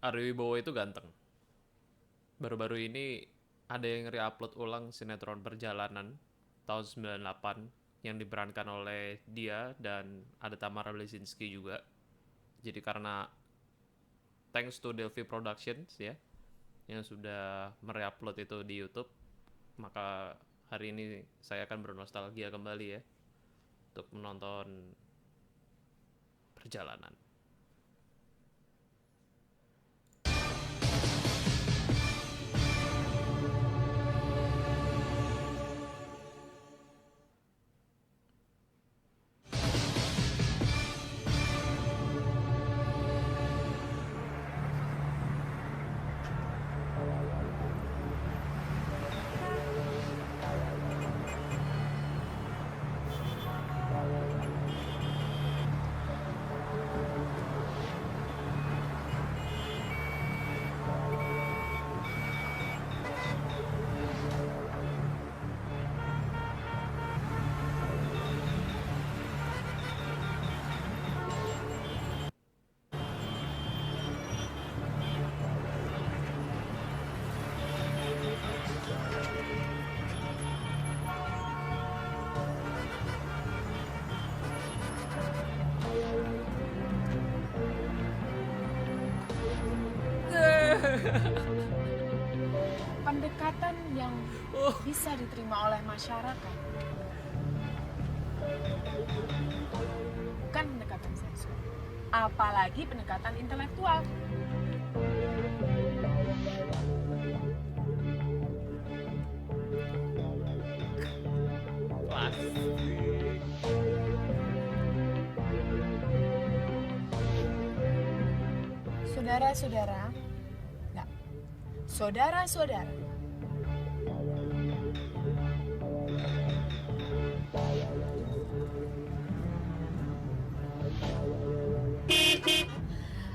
Ari Wibowo itu ganteng. Baru-baru ini ada yang re-upload ulang sinetron Perjalanan tahun 98 yang diperankan oleh dia dan ada Tamara Blesinski juga. Jadi karena thanks to Delphi Productions ya yang sudah mereupload itu di YouTube, maka hari ini saya akan bernostalgia kembali ya untuk menonton Perjalanan. Pendekatan yang bisa diterima oleh masyarakat bukan pendekatan seksual, apalagi pendekatan intelektual. Saudara-saudara, enggak, saudara-saudara,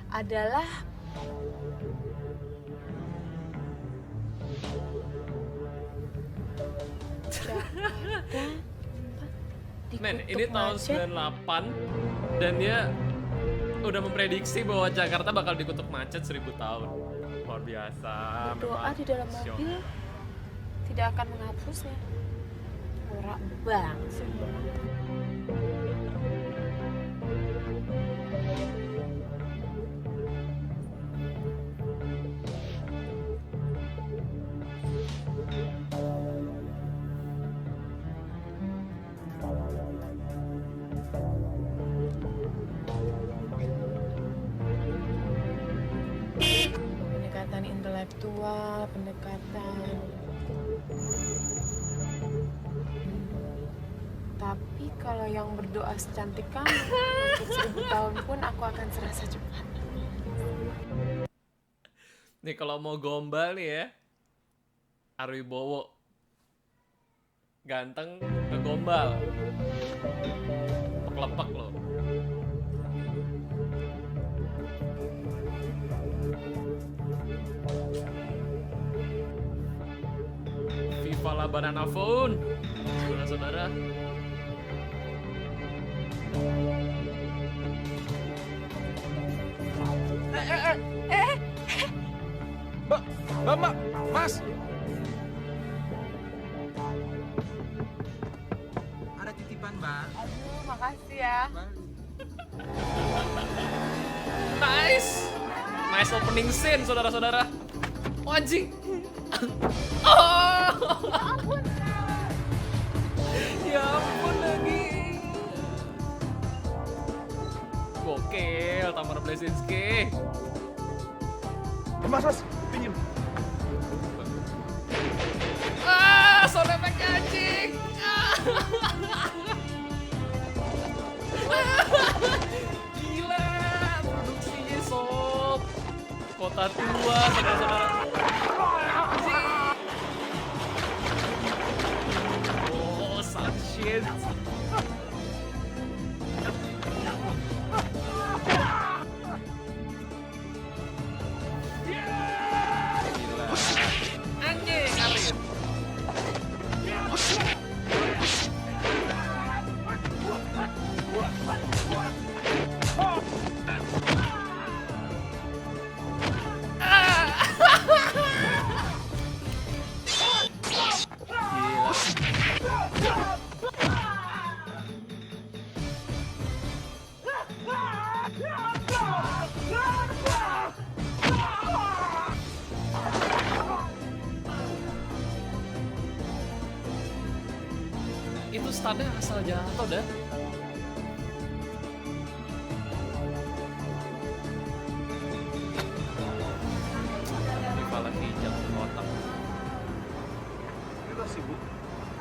adalah Men, ini tahun 98 dan dia udah memprediksi bahwa Jakarta bakal dikutuk macet 1000 tahun. Luar biasa. Doa di dalam mobil tidak akan menghapusnya. Norak banget sih. Pendekatan intelektual, pendekatan. Tapi kalau yang berdoa secantik kamu, untuk 1000 tahun pun aku akan serasa cepat. Nih kalau mau gombal nih ya, Ari Wibowo ganteng ngegombal, lepek-lepek loh. Viva la banana phone, saudara-saudara. Mbak, Mas. Ada titipan, Mbak. Aduh, makasih ya. Nice opening scene, saudara-saudara. Oh, anjing. Oh. Ya ampun lagi. Gokil, Tamara Blesinski. Mas, pinjam. Sound effect anjing. Gila, produksinya sob. Kota tua, saudara-saudara. Oh, such shit. Anjing, Arif. tuh startnya asal jatuh dah. Rival hijau kotak. Ini sih, Bu.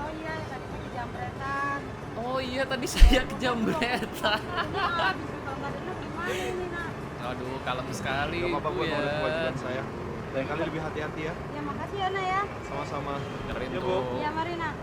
Oh iya, tadi saya kejamretan. Oh iya, tadi saya kejamretan. Kalau nggak dengar gimana ini, Nak? Aduh, kalem sekali. Gak apa-apa Bu, buat ya. nurut kewajiban saya. Lain kali lebih hati-hati ya. Ya makasih ya, Nak ya. Sama-sama. Dengerin Ya, Bu. tuh. Iya, mari, Nak.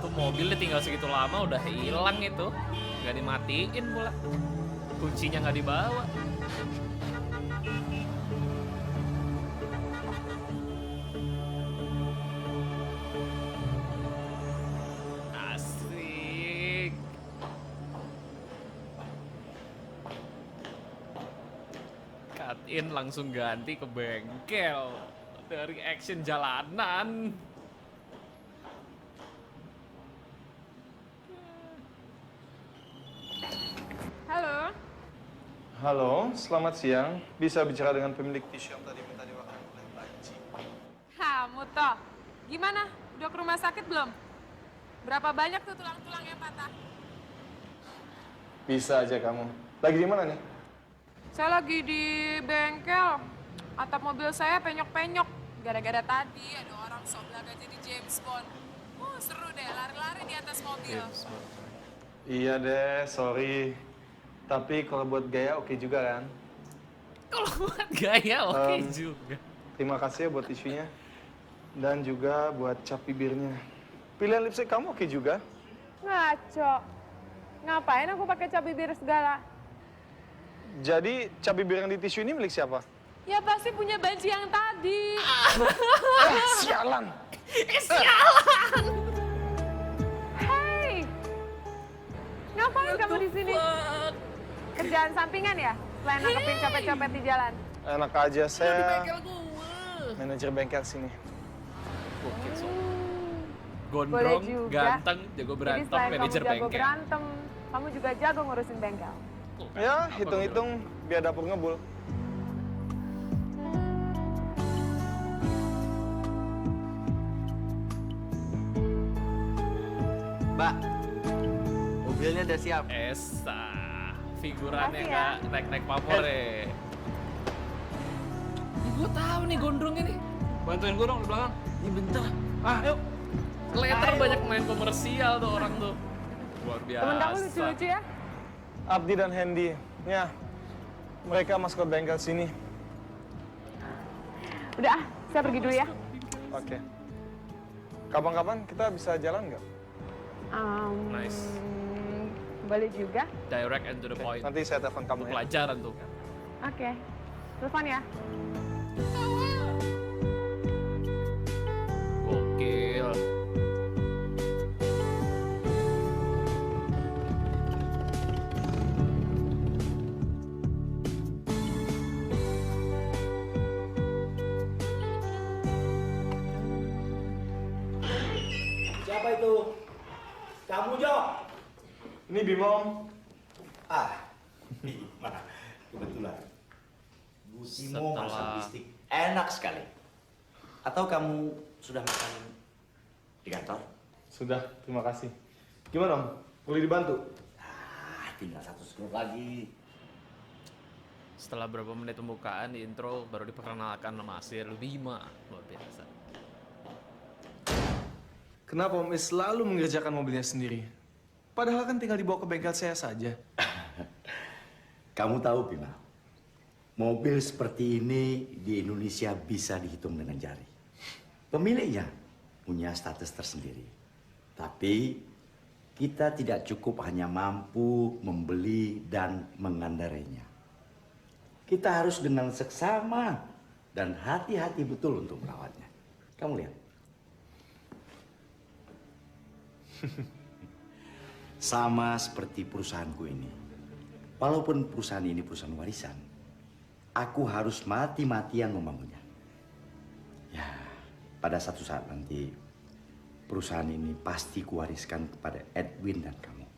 Tuh mobilnya tinggal segitu lama udah hilang itu. Nggak dimatiin pula. Kuncinya nggak dibawa. Asik. Cut in langsung ganti ke bengkel. Dari action jalanan. Halo. Halo, selamat siang. Bisa bicara dengan pemilik tisu yang tadi minta diwakilkan oleh Mbak Ici? Kamu toh. Gimana? Udah ke rumah sakit belum? Berapa banyak tuh tulang-tulang yang patah? Bisa aja kamu. Lagi di mana nih? Saya lagi di bengkel. Atap mobil saya penyok-penyok. Gara-gara tadi ada orang sok belaga jadi James Bond. Seru deh, lari-lari di atas mobil. Iya deh, sorry. Tapi kalau buat gaya oke juga kan? Kalau buat gaya oke Em, juga. Terima kasih ya buat tisunya. Dan juga buat cap bibirnya. Pilihan lipstick kamu oke juga. Ngaco. Ngapain aku pakai cap bibir segala? Jadi cap bibir yang di tisu ini milik siapa? Ya pasti punya Banci yang tadi. Sialan! Hey! Ngapain kamu di sini? Kerjaan sampingan ya? Selain nangkepin copet-copet di jalan. Enak aja, saya Bengkel gue. manajer bengkel sini. Oke, so. Boleh Gondrong, juga. ganteng, jago Jadi berantem, selain manajer kamu jago bengkel. berantem, kamu juga jago ngurusin bengkel. Ya, Apa hitung-hitung biar dapur ngebul. Mbak, mobilnya udah siap. Esa, figurannya Makasih ya. nggak naik-naik pamor ya. Gue tahu nih gondrong ini. Bantuin gue dong di belakang. Ini bentar. Ah, yuk. Letter banyak main komersial tuh orang tuh. Luar biasa. Temen kamu lucu-lucu ya? Abdi dan Hendy, ya, mereka maskot bengkel sini. Udah, saya pergi dulu ya. Oke. Kapan-kapan kita bisa jalan nggak? Nice. Boleh juga. Direct and to the point. Nanti saya telepon kamu ya. Pelajaran tuh. Oke. Telepon ya. Gokil. Siapa itu? Kamu, Jo? Ini Bimo. Ah, Bima. Kebetulan. Bu Timo masak Setelah- bistik. Enak sekali. Atau kamu sudah makan di kantor? Sudah, terima kasih. Gimana, Om? Boleh dibantu? Ah, tinggal satu scoop lagi. Setelah beberapa menit pembukaan di intro baru diperkenalkan nama Asir Bima. Luar biasa. Kenapa Om Is selalu mengerjakan mobilnya sendiri? Padahal kan tinggal dibawa ke bengkel saya saja. Kamu tahu, Bima, mobil seperti ini di Indonesia bisa dihitung dengan jari. Pemiliknya punya status tersendiri. Tapi kita tidak cukup hanya mampu membeli dan mengendarainya. Kita harus dengan seksama dan hati-hati betul untuk merawatnya. Kamu lihat. Sama seperti perusahaanku ini. Walaupun perusahaan ini perusahaan warisan, aku harus mati-matian membangunnya. Ya, pada satu saat nanti perusahaan ini pasti kuwariskan kepada Edwin dan kamu.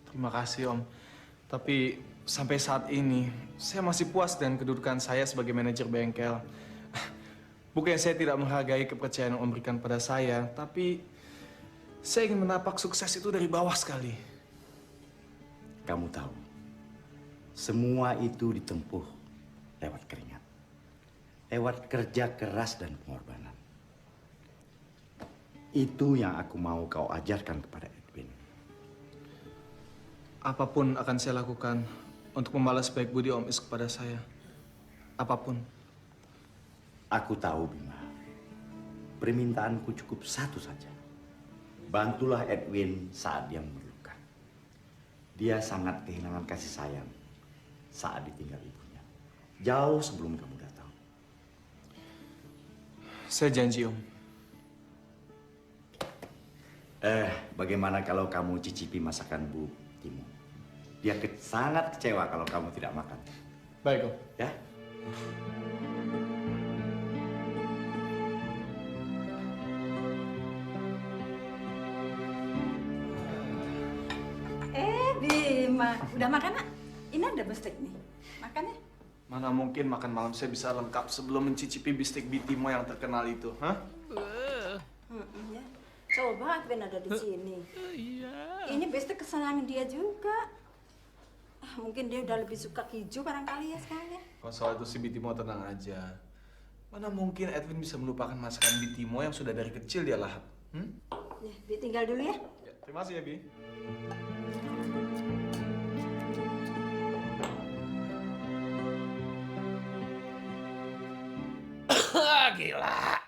Terima kasih, Om. Tapi sampai saat ini, saya masih puas dengan kedudukan saya sebagai manajer bengkel. Bukannya saya tidak menghargai kepercayaan yang Om berikan pada saya, tapi saya ingin menapak sukses itu dari bawah sekali. Kamu tahu, semua itu ditempuh lewat keringat, lewat kerja keras dan pengorbanan. Itu yang aku mau kau ajarkan kepada Edwin. Apapun akan saya lakukan untuk membalas baik budi Om Is kepada saya. Apapun. Aku tahu, Bima. Permintaanku cukup satu saja. Bantulah Edwin saat dia memerlukan. Dia sangat kehilangan kasih sayang saat ditinggal ibunya. Jauh sebelum kamu datang. Saya janji, Om. Bagaimana kalau kamu cicipi masakan Bu Timo? Dia sangat kecewa kalau kamu tidak makan. Baik, Om. Ya? Bima, udah makan, Nak? Ini ada bestek nih. Makan ya? Mana mungkin makan malam saya bisa lengkap sebelum mencicipi bistik Bitimo yang terkenal itu, hah? Ya. Coba Edwin ada di sini. Ini bestek kesenangan dia juga. Mungkin dia udah lebih suka hijau barangkali ya sekarang ya. Kalau soal itu si Bitimo tenang aja. Mana mungkin Edwin bisa melupakan masakan Bitimo yang sudah dari kecil dia lahap? Ya, Bi tinggal dulu ya. Ya, terima kasih ya, Bi. Gila.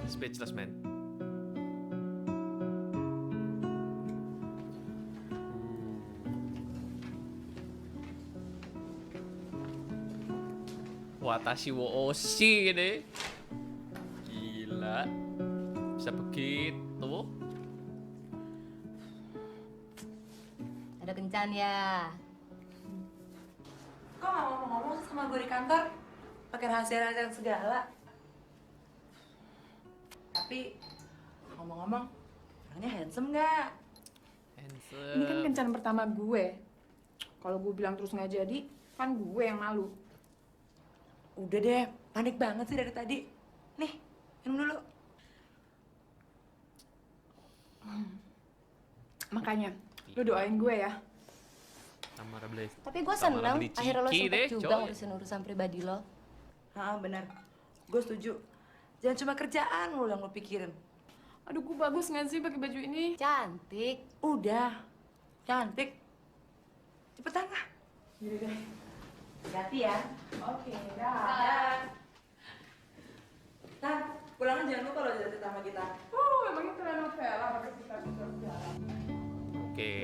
Speechless, man. Watashi wo oshi ini. Gila. Bisa begitu. Ada kencan ya. Kok nggak ngomong-ngomong sama gue di kantor? Pakai rahasia-rahasia segala. Tapi ngomong-ngomong, orangnya handsome nggak? Handsome. Ini kan kencan pertama gue. Kalau gue bilang terus nggak jadi, kan gue yang malu. Udah deh, panik banget sih dari tadi. Nih, minum dulu. Makanya, lu doain gue ya. Tamara beli. Tapi gue Tamara seneng beli akhirnya lo ciki sempet deh, juga coy. ngurusin urusan pribadi lo. Benar. Gue setuju. Jangan cuma kerjaan lu yang lu pikirin. Aduh, gue bagus nggak sih pakai baju ini? Cantik. Udah, cantik. Cepetan lah. Yaudah deh. Hati-hati ya. Oke, dah. Nah, pulangan jangan lupa lo jadi sama kita. Oh, emangnya telenovela pakai kita bisa jalan. Oke.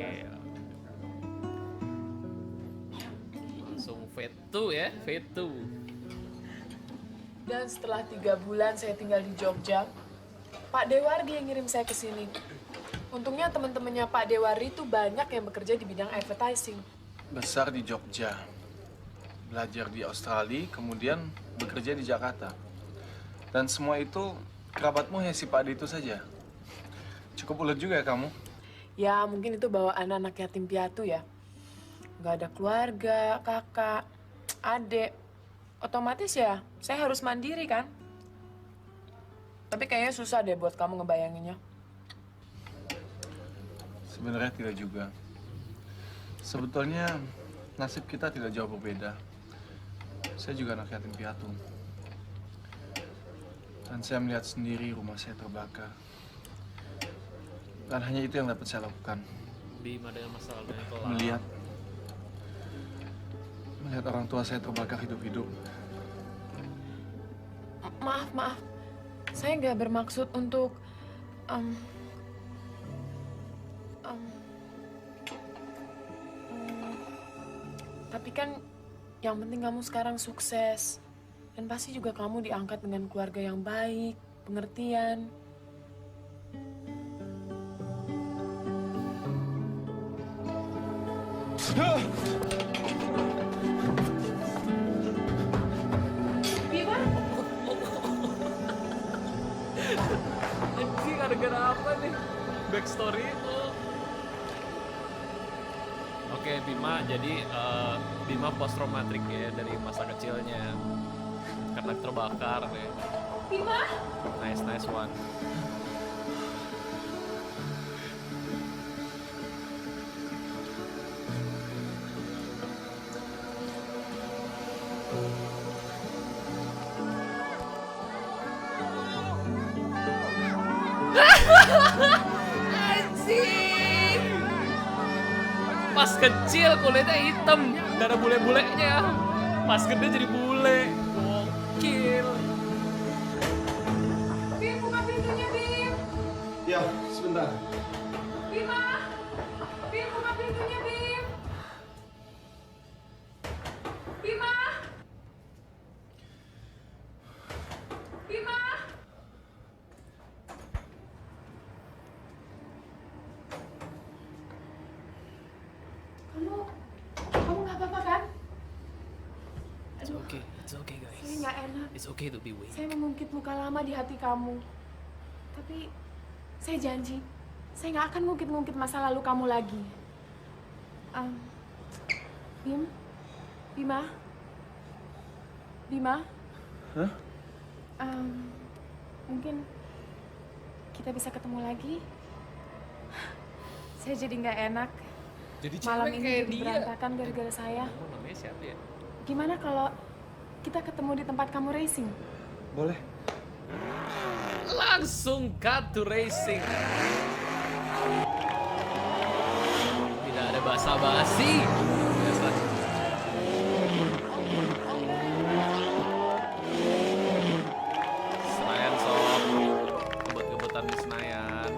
Langsung veto ya, veto. Dan setelah 3 bulan saya tinggal di Jogja, Pak Dewardi yang ngirim saya ke sini. Untungnya teman-temannya Pak Dewardi itu banyak yang bekerja di bidang advertising. Besar di Jogja, belajar di Australia, kemudian bekerja di Jakarta. Dan semua itu kerabatmu ya si Pak D itu saja. Cukup ulet juga ya kamu. Ya, mungkin itu bawaan anak yatim piatu ya. Nggak ada keluarga, kakak, adik. Otomatis ya, saya harus mandiri kan? Tapi kayaknya susah deh buat kamu ngebayanginnya. Sebenarnya tidak juga. Sebetulnya nasib kita tidak jauh berbeda. Saya juga anak yatim piatu. Dan saya melihat sendiri rumah saya terbakar. Dan hanya itu yang dapat saya lakukan. Bima dengan masalahnya kelar. Melihat orang tua saya terbakar hidup-hidup. Maaf. Saya nggak bermaksud untuk... tapi kan yang penting kamu sekarang sukses. Dan pasti juga kamu diangkat dengan keluarga yang baik, pengertian. gara-gara apa nih? Backstory itu. Oke, Bima. Jadi Bima post traumatik ya dari masa kecilnya karena terbakar ya. Bima? Nice one. Anjing. Pas kecil kulitnya hitam, gak ada bule-bulenya. Pas gede jadi bule. Gokil. Bim, buka pintunya, Bim. Ya, sebentar. Bima? Bim, buka pintunya, Bim. Bima? Bima? Kamu nggak apa-apa kan? Aduh, It's okay guys. saya nggak enak. It's okay to be weak. Saya mengungkit luka lama di hati kamu. Tapi saya janji, saya nggak akan ngungkit-ngungkit masa lalu kamu lagi. Bim? Bima? Bima? Hah? Mungkin kita bisa ketemu lagi. Saya jadi nggak enak. Jadi Malam cewek ini kayak jadi dia. berantakan gara-gara saya. Oh, namanya siapa ya? Gimana kalau kita ketemu di tempat kamu racing? Boleh. Langsung cut to racing. Tidak ada basa-basi. Biasa. Senayan sob. Kebut-kebutan di Senayan.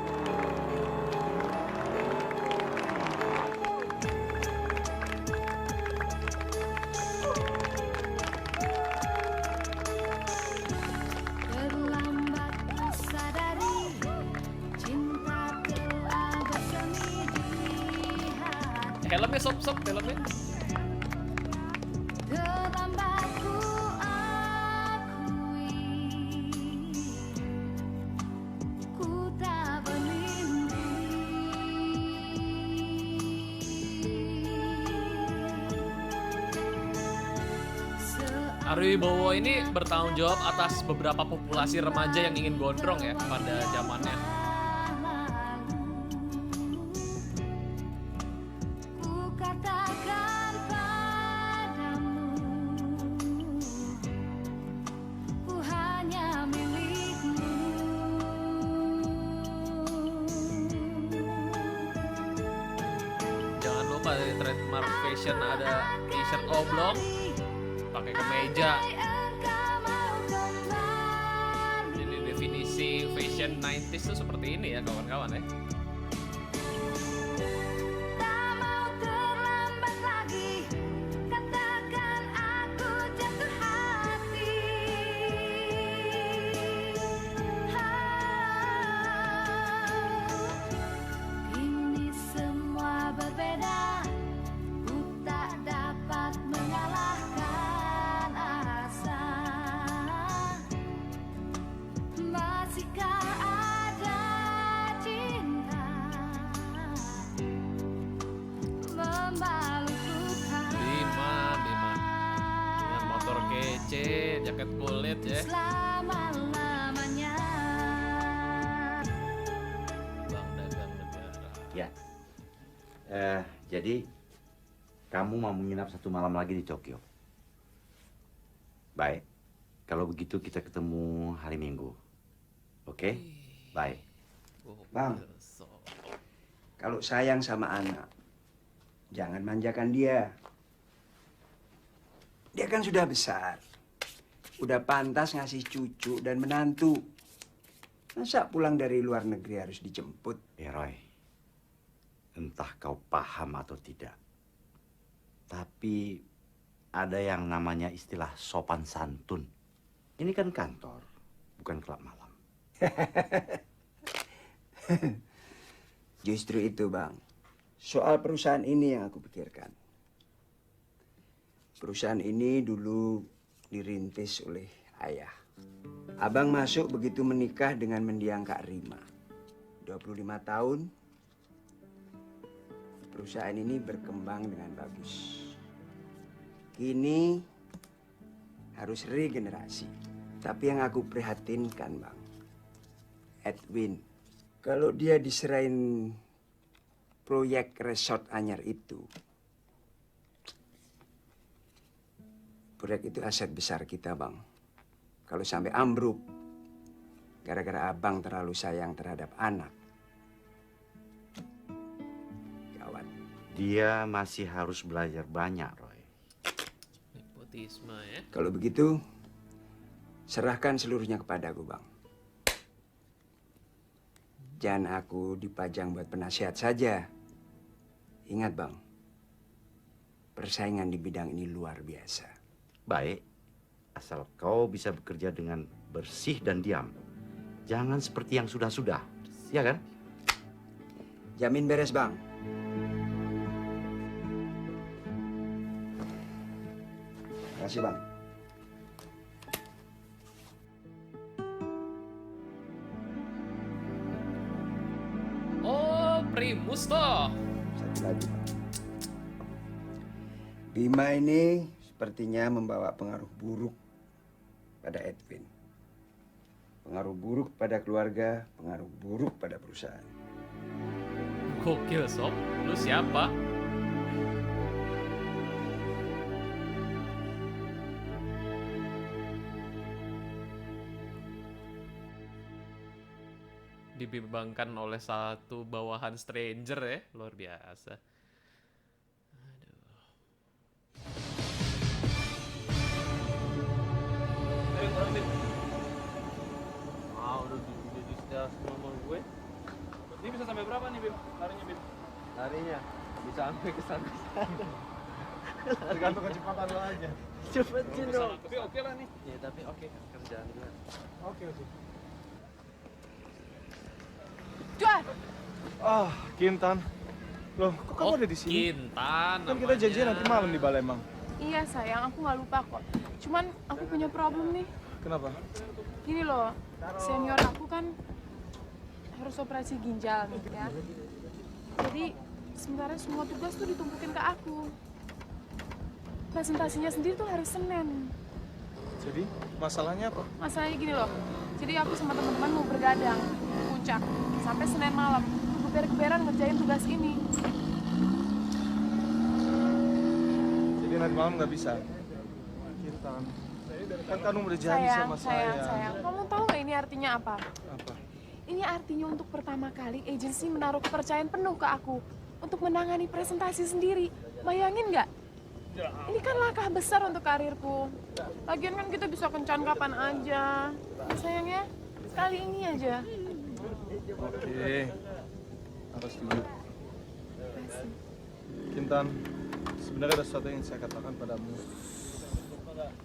Terlambat ku sadari cinta telah bersemi di hati. Helmnya sob, helmnya. Terlambat ku akui ku tak bermimpi. Ari Wibowo ini bertanggung jawab atas beberapa populasi remaja yang ingin gondrong ya pada zamannya. Ku katakan padamu, ku hanya milikmu. Jangan lupa dari trademark fashion ada t-shirt oblong, pakai kemeja. Engkau mau kembali. Jadi definisi fashion 90s itu seperti ini ya kawan-kawan ya. Tak mau terlambat lagi, katakan aku jatuh hati. Kini semua berbeda, ku tak dapat mengalahkan asa. Masihkah ada cinta membalut luka? Bima dengan motor kece, jaket kulit ya. Selama-lamanya. Bang dagang negara. Ya. Jadi kamu mau menginap 1 malam lagi di Tokyo. Baik. Kalau begitu kita ketemu hari Minggu. Oke? Baik. Bang. Kalau sayang sama anak, jangan manjakan dia. Dia kan sudah besar. Udah pantas ngasih cucu dan menantu. Masa pulang dari luar negeri harus dijemput? Ya Roy, entah kau paham atau tidak, tapi ada yang namanya istilah sopan santun. Ini kan kantor, bukan klub malam. Justru itu, Bang. Soal perusahaan ini yang aku pikirkan. Perusahaan ini dulu dirintis oleh ayah. Abang masuk begitu menikah dengan mendiang Kak Rima. 25 tahun, perusahaan ini berkembang dengan bagus. Kini harus regenerasi. Tapi yang aku prihatinkan, Bang, Edwin, kalau dia diserahin proyek resort anyar itu, proyek itu aset besar kita, Bang. Kalau sampai ambruk, gara-gara abang terlalu sayang terhadap anak, gawat. Dia masih harus belajar banyak, Roy. Nepotisme ya. Kalau begitu, serahkan seluruhnya kepadaku, Bang. Jangan aku dipajang buat penasihat saja. Ingat, Bang, persaingan di bidang ini luar biasa. Baik, asal kau bisa bekerja dengan bersih dan diam. Jangan seperti yang sudah-sudah, ya kan? Jamin beres, Bang. Terima kasih, Bang. Oh, Primus toh. Satu lagi, Bang. Bima ini sepertinya membawa pengaruh buruk pada Edwin. Pengaruh buruk pada keluarga, pengaruh buruk pada perusahaan. Gokil, Sob. Lu siapa? Dibimbangkan oleh satu bawahan stranger ya. Luar biasa. Ayo, kurang Bim. Udah di setel sama gue. Ini bisa sampai berapa nih, Bim? Larinya, Bim? Larinya bisa sampai ke sana. Tergantung kecepatan lo aja. Cepetin dong. Tapi oke lah nih. Iya, tapi oke. Kerjaan dulu. Oke. Juan! Ah, Kintan. Loh, kok kamu ada di sini? Kintan Kan kita janjian nanti malam di Balembang. Iya sayang, aku nggak lupa kok. Cuman aku punya problem nih. Kenapa? Gini loh, senior aku kan harus operasi ginjal nih ya. Jadi sebenarnya semua tugas tuh ditumpukin ke aku. Presentasinya sendiri tuh hari Senin. Jadi, masalahnya apa? Masalahnya gini loh, jadi aku sama teman-teman mau bergadang ke puncak sampai Senin malam. Keber-keberan ngerjain tugas ini. Jadi nanti malam nggak bisa? Kintan, kan kamu udah janji sama saya. Sayang. Kamu tahu nggak ini artinya apa? Apa? Ini artinya untuk pertama kali agensi menaruh kepercayaan penuh ke aku untuk menangani presentasi sendiri. Bayangin nggak? Ini kan langkah besar untuk karirku. Lagian kan kita bisa kencan kapan aja. Ya, sayang ya, sekali ini aja. Oke, aku setuju. Kintan, sebenarnya ada sesuatu yang saya katakan padamu.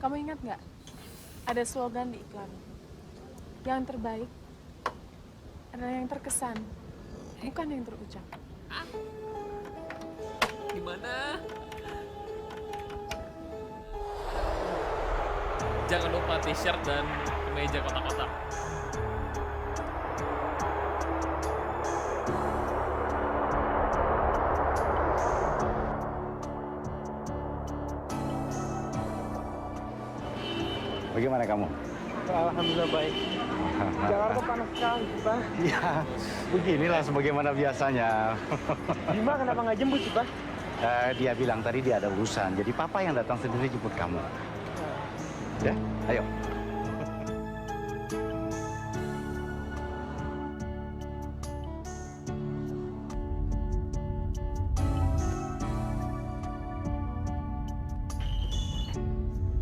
Kamu ingat nggak? Ada slogan di iklan. Yang terbaik adalah yang terkesan, bukan yang terucap. Gimana? Jangan lupa t-shirt dan kemeja kotak-kotak. Bagaimana kamu? Alhamdulillah baik. Jakarta panas sekali, Pak. Ya, beginilah sebagaimana biasanya. Bima kenapa nggak jemput sih, Pak? Dia bilang tadi dia ada urusan, jadi papa yang datang sendiri jemput kamu. Ya, ayo.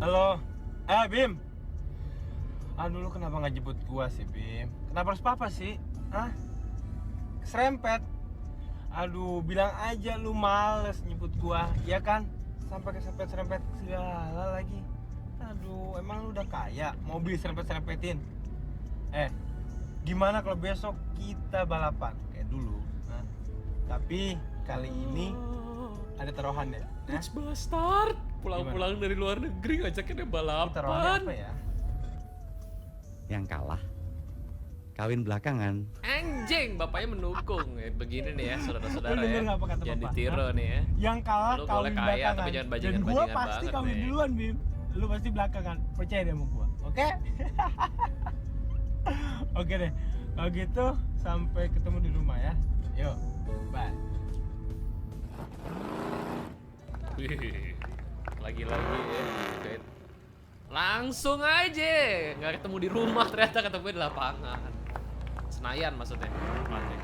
Halo, Bim. Lu kenapa nggak jemput gua sih, Bim? Kenapa harus papa sih? Hah? Serempet. Aduh, bilang aja lu males nyebut gua, ya kan? Sampai keserempet-serempet segala lagi. Aduh, emang lu udah kaya, mobil serempet-serempetin. Gimana kalau besok kita balapan kayak dulu? Hah? Tapi kali ini ada taruhan ya? Rich bastard. Pulang-pulang dari luar negeri ngajakin dia Taruhannya balapan. apa ya? Yang kalah kawin belakangan. Anjing, bapaknya mendukung. Begini nih ya, saudara-saudara Lu denger ya. nggak apa kata Jangan bapak? ditiru nih ya. Yang kalah Lu boleh kawin kaya, belakangan. tapi jangan Dan bajingan-bajingan gua pasti banget kawin nih. duluan, Bim. Lu pasti belakangan. Percaya deh sama gua. Oke? Oke deh. Kalau gitu sampai ketemu di rumah ya. Yuk. Bye. Wih, lagi-lagi ya. Oke. Langsung aja, nggak ketemu di rumah ternyata ketemu di lapangan. Senayan maksudnya. Tempatnya.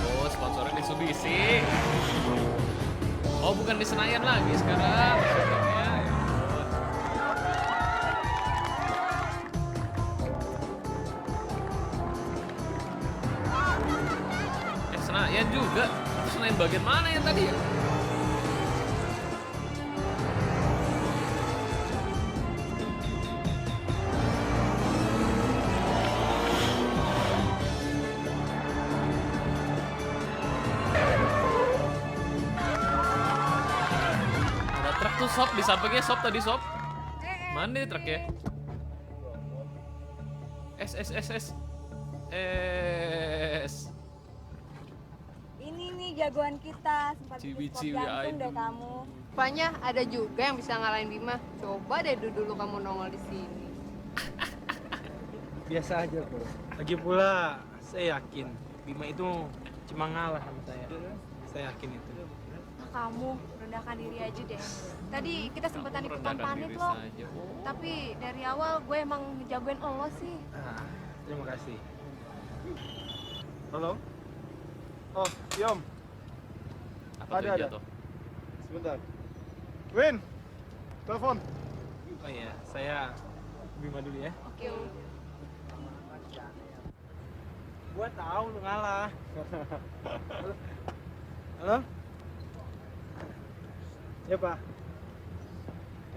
Oh, sponsornya Mitsubishi. Oh, bukan di Senayan lagi sekarang. Syutingnya. Ya ampun. Senayan juga. Senayan bagian mana yang tadi ya? Ada truk tuh Sob, di sampingnya Sob tadi Sob. Mana nih truknya? S. Ini nih jagoan kita, sempat bikin spot Ciwi-ciwi jantung deh idol. kamu. Rupanya ada juga yang bisa ngalahin Bima. Coba deh dulu kamu nongol di sini. Biasa aja, Bro. Lagi pula saya yakin Bima itu cuma ngalah sama saya. Saya yakin itu. Kamu rendahkan diri aja deh. Tadi kita sempetan ikutan Rendahkan panit diri loh. saja. Oh. Tapi dari awal gue emang ngejagoin lo sih. Ah, terima kasih. Halo? Oh, Yom. Apa Ada, tuh ada. jatuh? Sebentar. Win, telepon. Oh iya, saya Bima dulu ya. Oke. Gua tahu lu ngalah. Halo? Ya, Pak.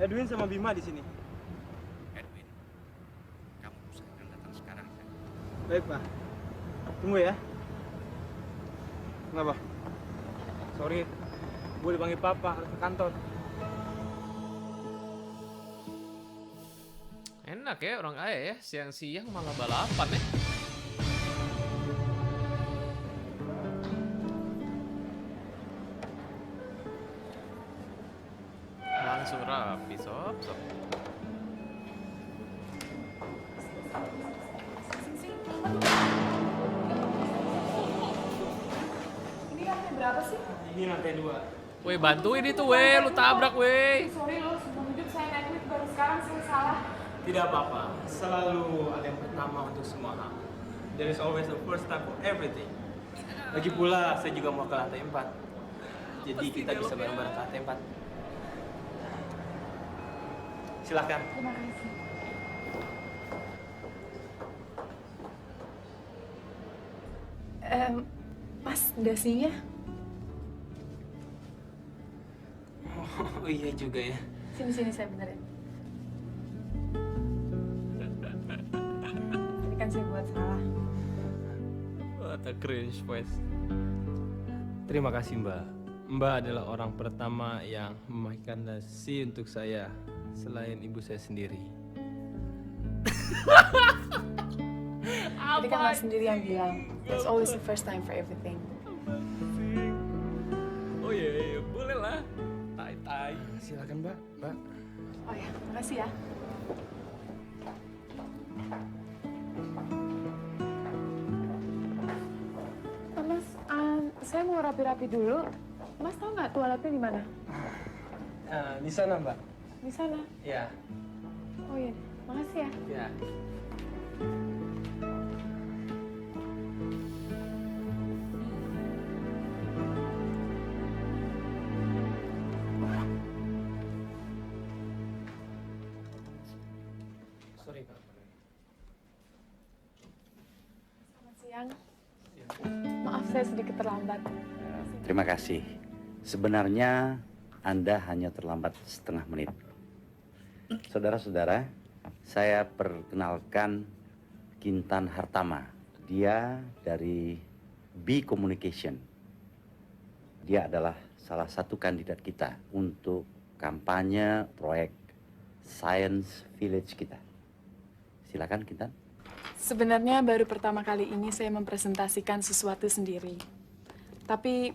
Edwin sama Bima di sini. Edwin, kamu usahakan datang sekarang. Baik, Pak. Tunggu ya. Kenapa? Sorry, gue dipanggil Papa harus ke kantor. Enak ya orang kaya ya, siang-siang malah balapan ya. Langsung rapi Sob. Ini lantai berapa sih? Ini lantai 2. Weh bantuin itu weh, lu tabrak weh. Sorry loh, sebelum hidup saya naik lift baru sekarang saya salah. Tidak apa-apa, selalu ada yang pertama untuk semua hal. There is always a first time for everything. Lagi pula, saya juga mau ke lantai 4. Jadi kita bisa bareng-bareng ke lantai 4. Silakan. Terima kasih. Mas, dasinya? Oh iya juga ya. Sini saya benerin. Ini kan saya buat salah. What a cringe voice. Terima kasih Mbak. Mbak adalah orang pertama yang memakai nasi untuk saya selain ibu saya sendiri. Tadi kan Mas sendiri yang bilang, it's always the first time for everything. Oh iya, boleh lah. Tai-tai. Silakan Mbak. Mbak. Oh ya, makasih ya. Mas, saya mau rapi-rapi dulu. Mas tahu nggak toiletnya di mana? Di sana Mbak. Di sana. Ya. Oh iya, makasih ya. Ya. Sorry Kak. Selamat siang. Maaf saya sedikit terlambat. Terima kasih. Sebenarnya Anda hanya terlambat setengah menit. Saudara-saudara, saya perkenalkan Kintan Hartama. Dia dari B Communication. Dia adalah salah satu kandidat kita untuk kampanye proyek Science Village kita. Silakan, Kintan. Sebenarnya baru pertama kali ini saya mempresentasikan sesuatu sendiri. Tapi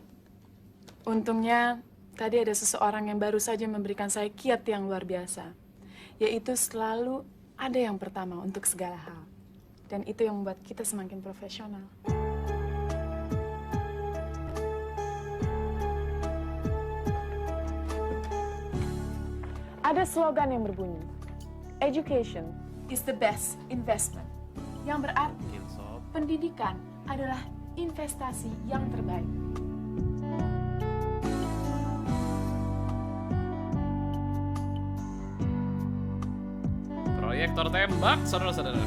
untungnya tadi ada seseorang yang baru saja memberikan saya kiat yang luar biasa. Yaitu selalu ada yang pertama untuk segala hal. Dan itu yang membuat kita semakin profesional. Ada slogan yang berbunyi, education is the best investment. Yang berarti pendidikan adalah investasi yang terbaik. Proyektor tembak, saudara-saudara.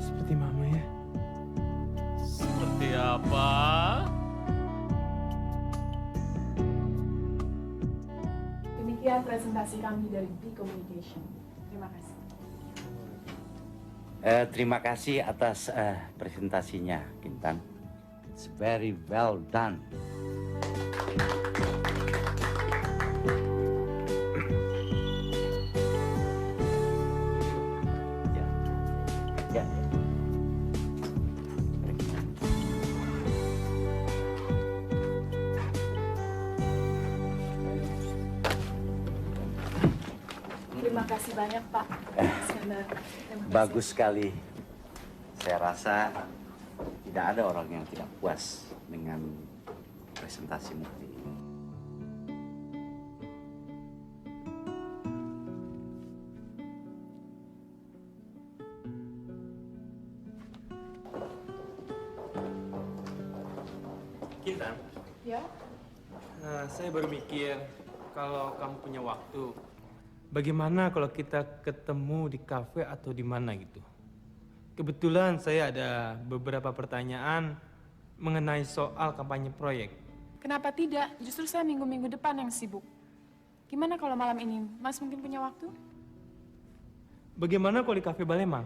Seperti mama ya. Seperti apa? Demikian presentasi kami dari B Communication. Terima kasih. Terima kasih atas presentasinya, Kintan. It's very well done. Ya. Terima kasih banyak, Pak. Iskandar. Terima kasih. Bagus sekali. Saya rasa tidak ada orang yang tidak puas dengan presentasimu hari ini. Kintan, Ya? saya baru mikir kalau kamu punya waktu, bagaimana kalau kita ketemu di kafe atau di mana gitu? Kebetulan saya ada beberapa pertanyaan mengenai soal kampanye proyek. Kenapa tidak? Justru saya minggu-minggu depan yang sibuk. Gimana kalau malam ini Mas mungkin punya waktu? Bagaimana kalau di kafe Balema?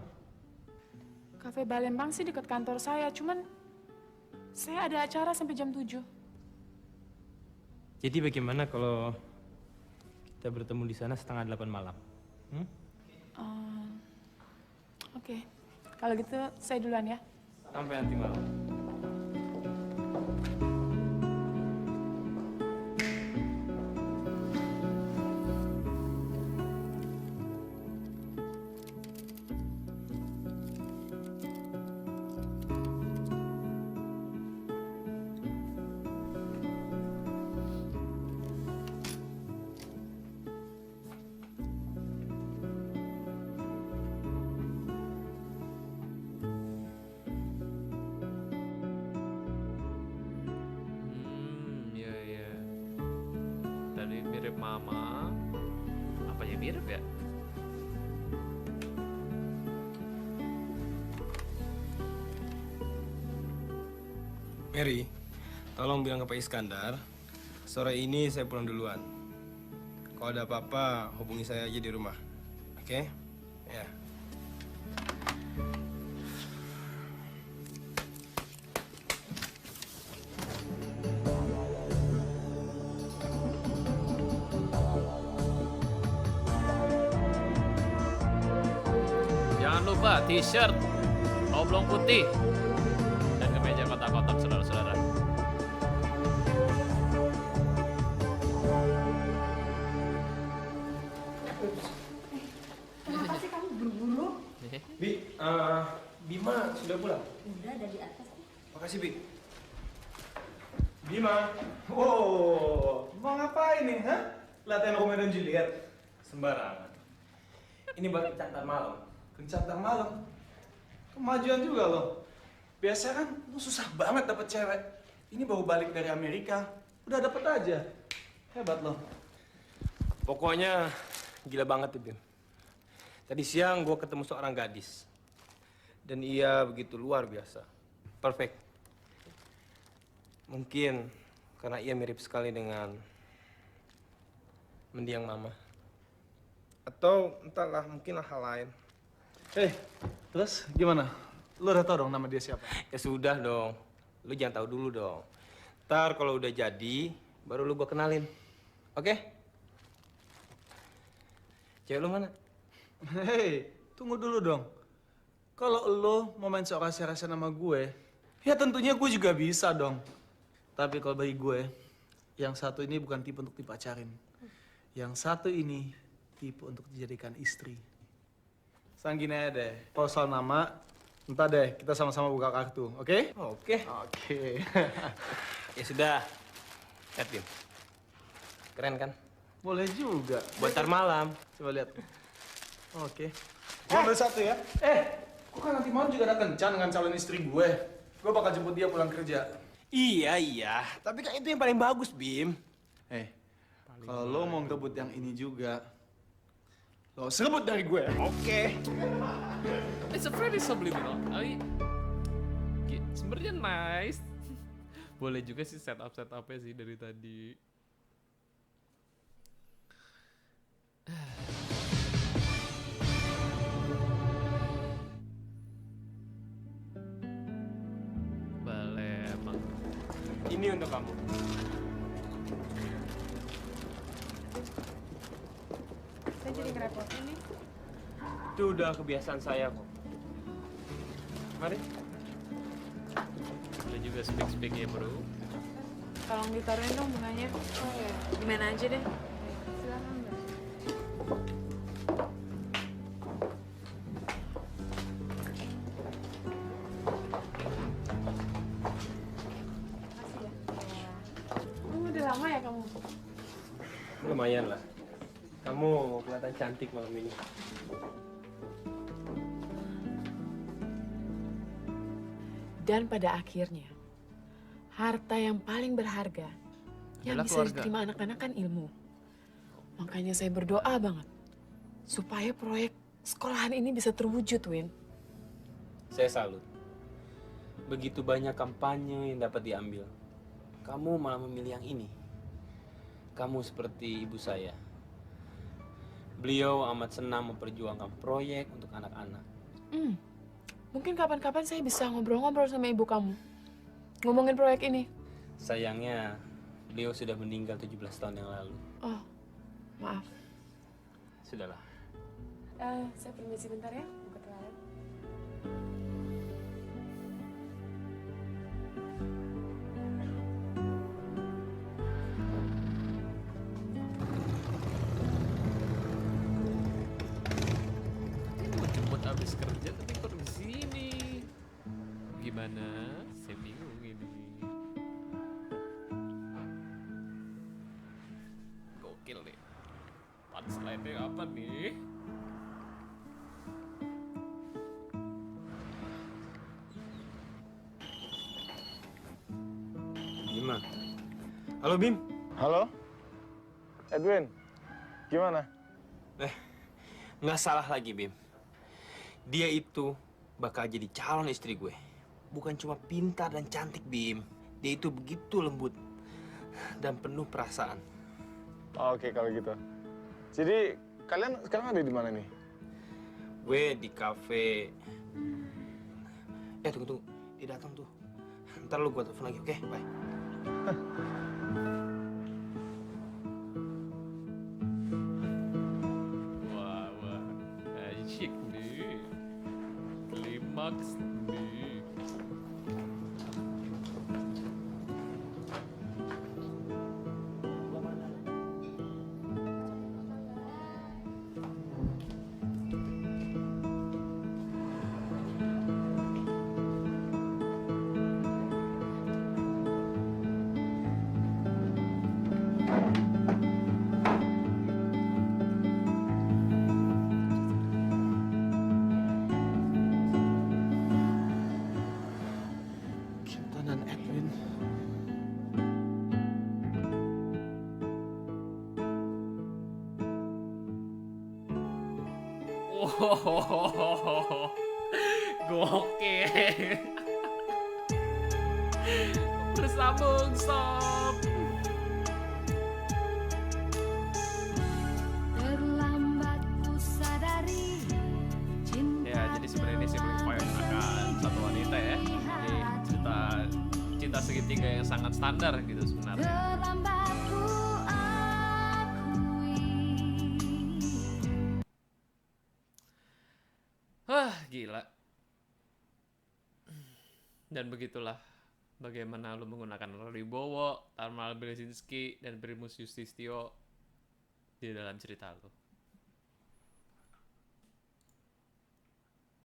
Kafe Balembang sih dekat kantor saya, cuman saya ada acara sampai jam 7. Jadi bagaimana kalau kita bertemu di sana setengah 8 malam? Oke. Kalau gitu saya duluan ya. Sampai nanti malam. Iya. Tadi mirip mama. Apanya mirip ya? Mary, tolong bilang ke Pak Iskandar, sore ini saya pulang duluan. Kalau ada apa-apa, hubungi saya aja di rumah. Oke? Ya. Jangan lupa t-shirt, oblong putih, dan kemeja kotak-kotak, saudara-saudara. Kenapa sih kamu buru-buru? Bi, Bima sudah pulang? Udah ada di atas. Makasih, Bi. Bima. Oh, mau ngapain nih, ha? Latihan Romeo dan Juliet. Sembarangan. Ini buat kencatan malam. Kencatan malam. Kemajuan juga loh. Biasa kan lu susah banget dapet cewek. Ini baru balik dari Amerika. Udah dapet aja. Hebat loh. Pokoknya gila banget tuh, Bim. Tadi siang gue ketemu seorang gadis. Dan ia begitu luar biasa. Perfect. Mungkin karena ia mirip sekali dengan mendiang mama. Atau entahlah, mungkinlah hal lain. Terus gimana? Lu udah tau dong nama dia siapa? Ya sudah dong. Lu jangan tahu dulu dong. Ntar kalau udah jadi, baru lu gua kenalin. Oke? Cewek lu mana? Hei, tunggu dulu dong. Kalau lo mau main sok rahasia-rahasia nama gue, ya tentunya gue juga bisa dong. Tapi kalau bagi gue, yang satu ini bukan tipe untuk dipacarin. Yang satu ini tipe untuk dijadikan istri. Sang gini aja deh, kalau soal nama, entar deh kita sama-sama buka kartu, oke? Oke. Oke. Ya sudah. Lihat, Bim. Keren kan? Boleh juga. Buat ntar malam. Coba lihat. Oke. Gue ambil satu ya. Kok kan nanti malam juga ada kencan dengan calon istri gue. Gue bakal jemput dia pulang kerja. Iya. Tapi kan itu yang paling bagus, Bim. Kalau lo mau ngerebut yang ini juga, lo harus rebut dari gue. Oke. It's a very subliminal. Sebenarnya nice. Boleh juga sih setup-setupnya sih dari tadi. Boleh emang. Ini untuk kamu. Saya jadi ngerepotin nih. Itu udah kebiasaan saya kok. Mari. Ada juga speak ya bro. Tolong ditaruhin dong bunganya. Oh ya, gimana aja deh. Silakan Mbak. Udah lama ya kamu? Lumayan lah. Kamu kelihatan cantik malam ini. Dan pada akhirnya, harta yang paling berharga yang Adalah bisa keluarga. diterima anak-anak kan ilmu. Makanya saya berdoa banget supaya proyek sekolahan ini bisa terwujud, Win. Saya salut. Begitu banyak kampanye yang dapat diambil. Kamu malah memilih yang ini. Kamu seperti ibu saya. Beliau amat senang memperjuangkan proyek untuk anak-anak. Mungkin kapan-kapan saya bisa ngobrol-ngobrol sama ibu kamu. Ngomongin proyek ini. Sayangnya, beliau sudah meninggal 17 tahun yang lalu. Oh, maaf. Sudahlah. Saya permisi bentar ya, mau ke toilet. Mau jemput abis kerja tapi kok di sini? Gimana? Saya bingung ini. Gokil nih. Punchline-nya apa nih? Bima. Halo, Bim. Halo? Edwin, gimana? Nggak salah lagi, Bim. Dia itu bakal jadi calon istri gue. Bukan cuma pintar dan cantik, Bim. Dia itu begitu lembut dan penuh perasaan. Oke, kalau gitu. Jadi, kalian sekarang ada di mana nih? Gue di kafe. Tunggu. Dia datang tuh. Ntar lu gue telepon lagi, oke? Bye. Wah, asyik nih. Klimaks nih. Kinta dan Edwin. Wow, gokil. Bersambung sob. Terlambat jadi sebenarnya ini sibling fight akan satu wanita ya. Ini cerita cinta segitiga yang sangat standar gitu sebenarnya. Gila. Dan begitulah bagaimana lu menggunakan Rory Bowo, Tamal Belezinski, dan Primus Yustistio di dalam cerita lu.